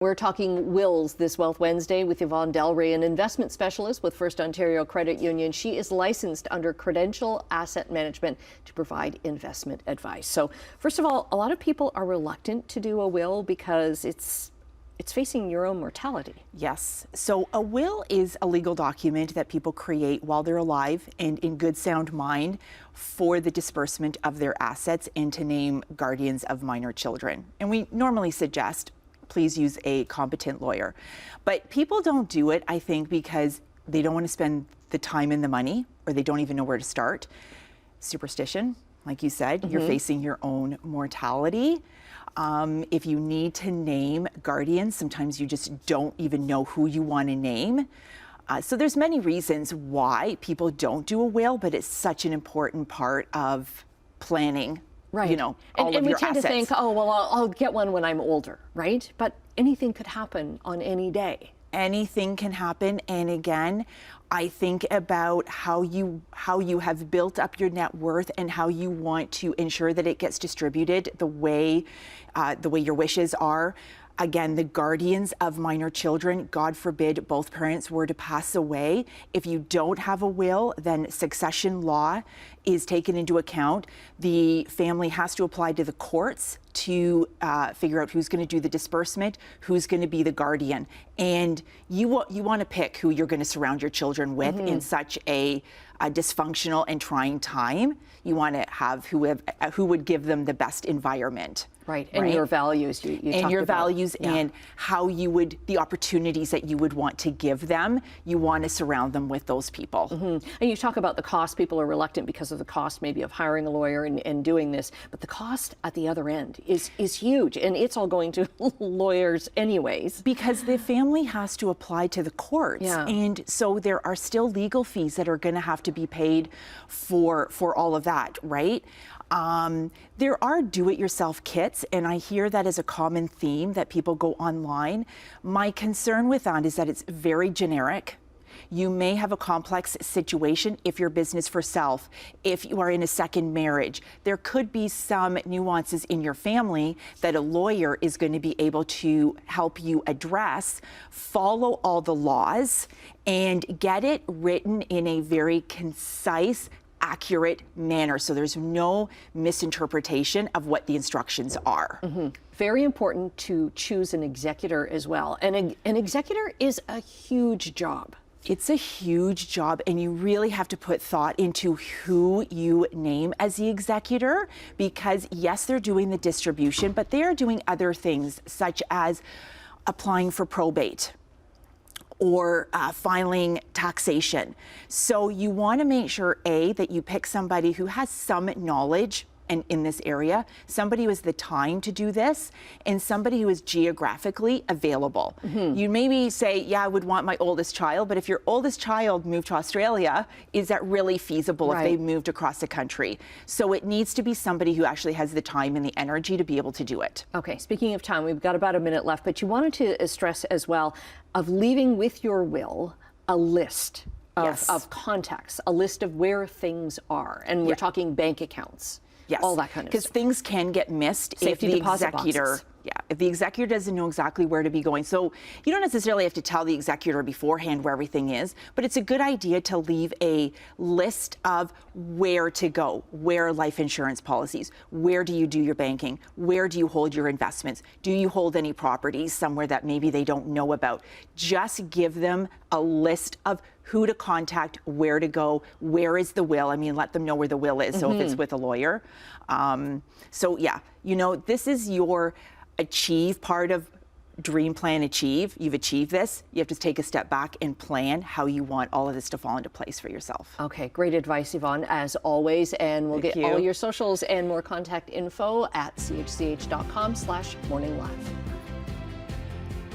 We're talking wills this Wealth Wednesday with Yvonne Delry, an investment specialist with FirstOntario Credit Union. She is licensed under Credential Asset Management to provide investment advice. So first of all, a lot of people are reluctant to do a will because it's facing your own mortality. Yes. So a will is a legal document that people create while they're alive and in good sound mind for the disbursement of their assets and to name guardians of minor children. And we normally suggest please use a competent lawyer. But people don't do it, I think, because they don't want to spend the time and the money, or they don't even know where to start. Superstition, like you said, you're facing your own mortality. If you need to name guardians, sometimes you just don't even know who you want to name. So there's many reasons why people don't do a will, but it's such an important part of planning. Right. You know, all of your assets. And we tend to think, oh, well, I'll get one when I'm older, right? But anything could happen on any day. Anything can happen. And again, I think about how you have built up your net worth and how you want to ensure that it gets distributed the way your wishes are. Again, the guardians of minor children, God forbid both parents were to pass away. If you don't have a will, then succession law is taken into account. The family has to apply to the courts to figure out who's going to do the disbursement, who's going to be the guardian. And you want to pick who you're going to surround your children with in such a dysfunctional and trying time. You want to have who would give them the best environment. Right, and your values. And your values and how the opportunities that you would want to give them, you want to surround them with those people. And you talk about the cost. People are reluctant because of the cost maybe of hiring a lawyer and doing this, but the cost at the other end is huge, and it's all going to lawyers anyways. Because the family has to apply to the courts, and so there are still legal fees that are going to have to be paid for all of that, right? There are do-it-yourself kits, and I hear that as a common theme that people go online. My concern with that is that it's very generic. You may have a complex situation if you're business for self, if you are in a second marriage. There could be some nuances in your family that a lawyer is going to be able to help you address, follow all the laws, and get it written in a very concise, accurate manner, so there's no misinterpretation of what the instructions are. Very important to choose an executor as well. And an executor is a huge job. It's a huge job, and you really have to put thought into who you name as the executor, because yes, they're doing the distribution, but they are doing other things such as applying for probate or filing taxation. So you want to make sure, A, that you pick somebody who has some knowledge in this area, somebody who has the time to do this, and somebody who is geographically available. You maybe say, yeah, I would want my oldest child, but if your oldest child moved to Australia, is that really feasible if they moved across the country? So it needs to be somebody who actually has the time and the energy to be able to do it. Okay, speaking of time, we've got about a minute left, but you wanted to stress as well of leaving with your will a list of contacts, a list of where things are. And we're talking bank accounts. Yes, all that kind of stuff. Because things can get missed if the executor, if the executor doesn't know exactly where to be going. So you don't necessarily have to tell the executor beforehand where everything is, but it's a good idea to leave a list of where to go, where are life insurance policies, where do you do your banking, where do you hold your investments, do you hold any properties somewhere that maybe they don't know about. Just give them a list of who to contact, where to go, where is the will. I mean, let them know where the will is, so if it's with a lawyer. So yeah, you know, this is your achieve part of Dream Plan Achieve. You've achieved this. You have to take a step back and plan how you want all of this to fall into place for yourself. Okay, great advice, Yvonne, as always. And we'll get all your socials and more contact info at chch.com/morninglive.